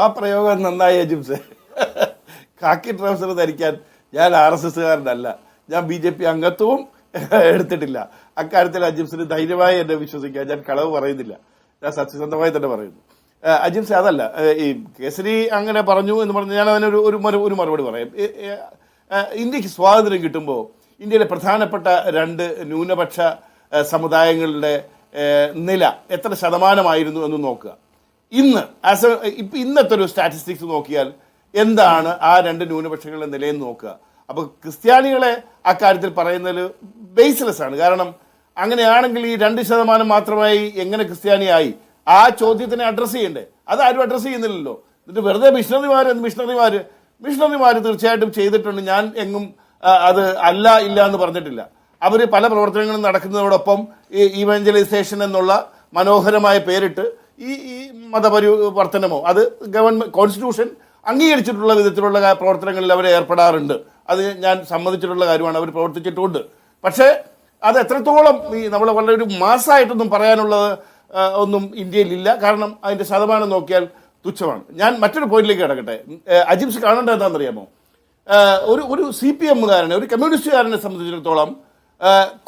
ആ പ്രയോഗം നന്നായി അജിംസെ. കാക്കി ട്രൗസർ ധരിക്കാൻ ഞാൻ RSSകാരനല്ല, ഞാൻ BJP അംഗത്വവും എടുത്തിട്ടില്ല. അക്കാര്യത്തിൽ അജിംസിന് ധൈര്യമായി എന്നെ വിശ്വസിക്കാൻ, ഞാൻ കളവ് പറയുന്നില്ല, ഞാൻ സത്യസന്ധമായി തന്നെ പറയുന്നു. അജിംസെ അതല്ല, ഈ കേസരി അങ്ങനെ പറഞ്ഞു എന്ന് പറഞ്ഞ് ഞാൻ അതിനൊരു ഒരു മറുപടി പറയാം. ഇന്ത്യക്ക് സ്വാതന്ത്ര്യം കിട്ടുമ്പോൾ ഇന്ത്യയിലെ പ്രധാനപ്പെട്ട 2 ന്യൂനപക്ഷ സമുദായങ്ങളുടെ നില എത്ര ശതമാനമായിരുന്നു എന്ന് നോക്കുക. ഇന്നത്തെ ഒരു സ്റ്റാറ്റിസ്റ്റിക്സ് നോക്കിയാൽ എന്താണ് ആ 2 ന്യൂനപക്ഷങ്ങളുടെ നിലയെന്ന് നോക്കുക. അപ്പോൾ ക്രിസ്ത്യാനികളെ അക്കാര്യത്തിൽ പറയുന്നതിൽ ബേസ്ലെസ് ആണ്. കാരണം അങ്ങനെയാണെങ്കിൽ ഈ 2% മാത്രമായി എങ്ങനെ ക്രിസ്ത്യാനിയായി? ആ ചോദ്യത്തിനെ അഡ്രസ്സ് ചെയ്യണ്ടേ? അതാരും അഡ്രസ്സ് ചെയ്യുന്നില്ലല്ലോ. എന്നിട്ട് വെറുതെ മിഷണറിമാർ തീർച്ചയായിട്ടും ചെയ്തിട്ടുണ്ട്. ഞാൻ എങ്ങും അത് ഇല്ല എന്ന് പറഞ്ഞിട്ടില്ല. അവർ പല പ്രവർത്തനങ്ങളും നടക്കുന്നതോടൊപ്പം ഈ ഇവാഞ്ചലൈസേഷൻ എന്നുള്ള മനോഹരമായ പേരിട്ട് ഈ മതപരിവർത്തനമോ അത് ഗവൺമെന്റ് കോൺസ്റ്റിറ്റ്യൂഷൻ അംഗീകരിച്ചിട്ടുള്ള വിധത്തിലുള്ള പ്രവർത്തനങ്ങളിൽ അവർ ഏർപ്പെടാറുണ്ട്. അത് ഞാൻ സമ്മതിച്ചിട്ടുള്ള കാര്യമാണ്, അവർ പ്രവർത്തിച്ചിട്ടുണ്ട്. പക്ഷേ അത് എത്രത്തോളം നമ്മൾ വളരെ ഒരു മാസമായിട്ടൊന്നും പറയാനുള്ളത് ഒന്നും ഇന്ത്യയിലില്ല. കാരണം അതിൻ്റെ ശതമാനം നോക്കിയാൽ തുച്ഛമാണ്. ഞാൻ മറ്റൊരു പോയിന്റിലേക്ക് കിടക്കട്ടെ. അജിംസ് കാണേണ്ടത് എന്താണെന്നറിയാമോ? ഒരു CPMകാരനെ, ഒരു കമ്മ്യൂണിസ്റ്റുകാരനെ സംബന്ധിച്ചിടത്തോളം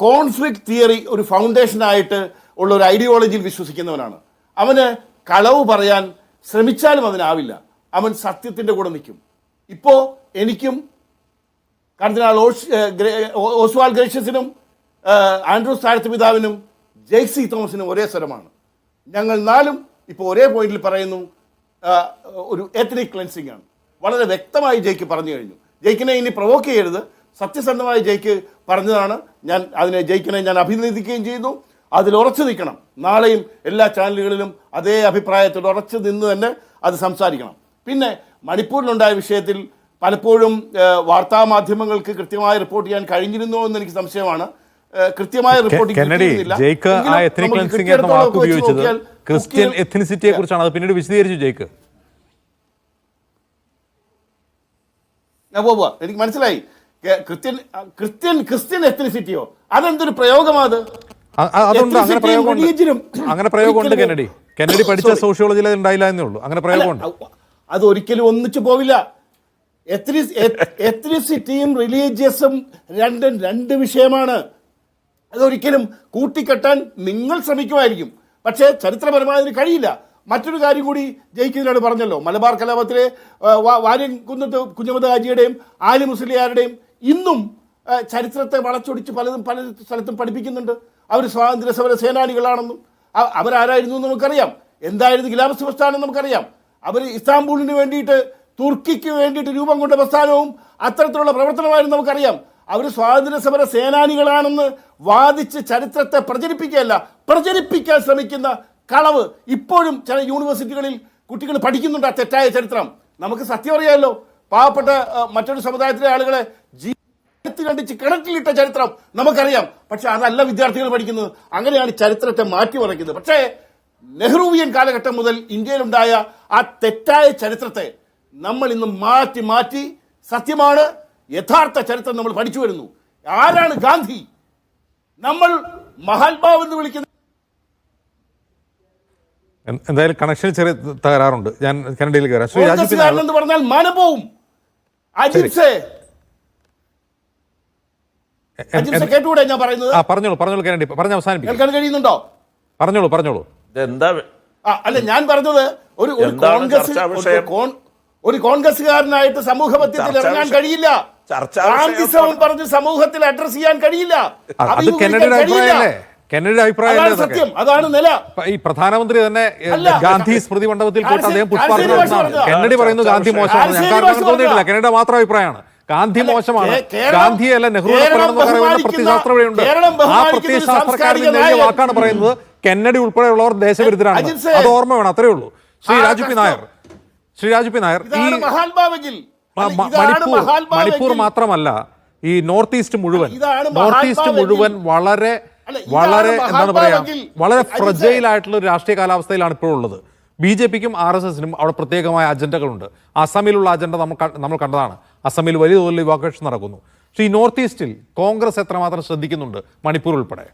കോൺഫ്ലിക്റ്റ് തിയറി ഒരു ഫൗണ്ടേഷനായിട്ട് ഉള്ള ഒരു ഐഡിയോളജിയിൽ വിശ്വസിക്കുന്നവനാണ്. അവന് കളവ് പറയാൻ ശ്രമിച്ചാലും അതിനാവില്ല. അവൻ സത്യത്തിൻ്റെ കൂടെ നിൽക്കും. ഇപ്പോൾ എനിക്കും കർദിനാൾ ഓസ്വാൾഡ് ഗ്രേഷ്യസിനും ആൻഡ്രൂസ് താഴത്ത് പിതാവിനും ജെയ്സി തോമസിനും ഒരേ സ്വരമാണ്. ഞങ്ങൾ 4 ഇപ്പോൾ ഒരേ പോയിന്റിൽ പറയുന്നു, ഒരു എത്നിക് ക്ലെൻസിങ് ആണ്. വളരെ വ്യക്തമായി ജയ്ക്ക് പറഞ്ഞു കഴിഞ്ഞു. ജയ്ക്കിനെ ഇനി പ്രൊവോക്ക് ചെയ്യരുത്, സത്യസന്ധമായി ജയ്ക്ക് പറഞ്ഞതാണ്. ജയ്ക്കിനെ ഞാൻ അഭിനന്ദിക്കുകയും ചെയ്യുന്നു. അതിൽ ഉറച്ചു നിൽക്കണം. നാളെയും എല്ലാ ചാനലുകളിലും അതേ അഭിപ്രായത്തിൽ ഉറച്ചു നിന്ന് തന്നെ അത് സംസാരിക്കണം. പിന്നെ മണിപ്പൂരിലുണ്ടായ വിഷയത്തിൽ പലപ്പോഴും വാർത്താ മാധ്യമങ്ങൾക്ക് കൃത്യമായി റിപ്പോർട്ട് ചെയ്യാൻ കഴിഞ്ഞിരുന്നോ എന്ന് എനിക്ക് സംശയമാണ്. കൃത്യമായ റിപ്പോർട്ടിംഗ് ക്രിസ്ത്യൻ എത്നിസിറ്റിയെ കുറിച്ചാണ്. അത് പിന്നീട് വിശദീകരിച്ചു ജയ്ക്ക്. എനിക്ക് മനസ്സിലായി. ക്രിസ്ത്യൻ എത്നിസിറ്റിയോ? അതെന്തൊരു പ്രയോഗമാണ്? അങ്ങനെ പ്രയോഗമുണ്ട്. കെന്നഡി പഠിച്ച സോഷ്യോളജിയിൽ ഉണ്ടായില്ല എന്നേ ഉള്ളൂ. അങ്ങനെ പ്രയോഗമുണ്ട്. അതൊരിക്കലും ഒന്നിച്ചു പോവില്ല. എത്നിസിറ്റിയും റിലീജിയസും രണ്ട് വിഷയമാണ്. അതൊരിക്കലും കൂട്ടിക്കെട്ടാൻ നിങ്ങൾ ശ്രമിക്കുമായിരിക്കും, പക്ഷേ ചരിത്രപരമായതിന് കഴിയില്ല. മറ്റൊരു കാര്യം കൂടി ജയിക്കുന്നതിനോട് പറഞ്ഞല്ലോ. മലബാർ കലാപത്തിലെ വാര്യംകുന്നത്ത് കുഞ്ഞമ്മദ് ഹാജിയുടെയും ആലി മുസ്ലിയാരുടെയും ഇന്നും ചരിത്രത്തെ വളച്ചൊടിച്ച് പല സ്ഥലത്തും പഠിപ്പിക്കുന്നുണ്ട്. അവർ സ്വാതന്ത്ര്യ സമര സേനാനികളാണെന്നും അവരാരായിരുന്നു എന്ന് നമുക്കറിയാം. എന്തായിരുന്നു ഖിലാഫത്ത് പ്രസ്ഥാനം നമുക്കറിയാം. അവർ ഇസ്താംബൂളിന് വേണ്ടിയിട്ട്, തുർക്കിക്ക് വേണ്ടിയിട്ട് രൂപം കൊണ്ട പ്രസ്ഥാനവും അത്തരത്തിലുള്ള പ്രവർത്തനമായിരുന്നു നമുക്കറിയാം. അവർ സ്വാതന്ത്ര്യ സമര സേനാനികളാണെന്ന് വാദിച്ച് ചരിത്രത്തെ പ്രചരിപ്പിക്കാൻ ശ്രമിക്കുന്ന കളവ് ഇപ്പോഴും ചില യൂണിവേഴ്സിറ്റികളിൽ കുട്ടികൾ പഠിക്കുന്നുണ്ട്. ആ തെറ്റായ ചരിത്രം നമുക്ക് സത്യം അറിയാമല്ലോ. പാവപ്പെട്ട മറ്റൊരു സമുദായത്തിലെ ആളുകളെ കണ്ടിച്ച് കിണറ്റിലിട്ട ചരിത്രം നമുക്കറിയാം. പക്ഷെ അതല്ല വിദ്യാർത്ഥികൾ പഠിക്കുന്നത്. അങ്ങനെയാണ് ചരിത്രത്തെ മാറ്റിമറിക്കുന്നത്. പക്ഷേ നെഹ്റുവിയൻ കാലഘട്ടം മുതൽ ഇന്ത്യയിലുണ്ടായ ആ തെറ്റായ ചരിത്രത്തെ നമ്മൾ ഇന്ന് മാറ്റി സത്യമാണ്, യഥാർത്ഥ ചരിത്രം നമ്മൾ പഠിച്ചു വരുന്നു. ആരാണ് ഗാന്ധി? നമ്മൾ മഹാത്മാവ് എന്ന് വിളിക്കുന്ന എന്തായാലും കണക്ഷൻ ചെറിയ തകരാറുണ്ട്. ഞാൻ കനഡയിൽ എന്ന് പറഞ്ഞാൽ മാനം പോവും. കേട്ടുകൂടെ ഞാൻ പറയുന്നത്? പറഞ്ഞോളൂ കനഡി പറഞ്ഞ അവസാനിപ്പിക്കാൻ കേൾക്കാൻ കഴിയുന്നുണ്ടോ? പറഞ്ഞോളൂ. അല്ല, ഞാൻ പറഞ്ഞത് ഒരു കോൺഗ്രസ്സുകാരനായിട്ട് സമൂഹ മധ്യത്തിൽ ഇറങ്ങാൻ കഴിയില്ല. ഗാന്ധിസവും പറഞ്ഞ് സമൂഹത്തിൽ അഡ്രസ് ചെയ്യാൻ കഴിയില്ല. കെന്നഡിയുടെ അഭിപ്രായം സത്യം, അതാണ് നില. ഈ പ്രധാനമന്ത്രി തന്നെ ഗാന്ധി സ്മൃതി മണ്ഡപത്തിൽ പോയിട്ട് അദ്ദേഹം പുഷ്പാർച്ചന. കെന്നഡി പറയുന്നു ഗാന്ധി മോശമാണ്. ഞങ്ങൾക്ക് തോന്നിയിട്ടില്ല. കെന്നഡിയുടെ മാത്രം അഭിപ്രായമാണ് ഗാന്ധി മോശമാണ്. ഗാന്ധിയെ അല്ല നെഹ്റുവിനെ പറയണമെന്ന് പറയുന്ന പ്രത്യയശാസ്ത്രം ഇവിടെയുണ്ട്. ആ പ്രത്യയശാസ്ത്രക്കാരിൽ വലിയ വാക്കാണ് പറയുന്നത്. കെന്നഡി ഉൾപ്പെടെയുള്ളവർ ദേശവിരുദ്ധരാണ്. അത് ഓർമ്മ വേണം. അത്രയേ ഉള്ളൂ. ശ്രീ രാജു പി നായർ ഈ മണിപ്പൂർ മാത്രമല്ല, ഈ നോർത്ത് ഈസ്റ്റ് മുഴുവൻ വളരെ എന്താണ് പറയാ, വളരെ ഫ്രജൈൽ ആയിട്ടുള്ള ഒരു രാഷ്ട്രീയ കാലാവസ്ഥയിലാണ് ഇപ്പോഴുള്ളത്. BJPക്കും RSSനും അവിടെ പ്രത്യേകമായ അജണ്ടകളുണ്ട്. അസമിലുള്ള അജണ്ട നമ്മൾ കണ്ടതാണ്. അസമിൽ വലിയ തോതിൽ ഇവാക്വേഷൻ നടക്കുന്നു. പക്ഷേ ഈ നോർത്ത് ഈസ്റ്റിൽ കോൺഗ്രസ് എത്രമാത്രം ശ്രദ്ധിക്കുന്നുണ്ട്, മണിപ്പൂർ ഉൾപ്പെടെ?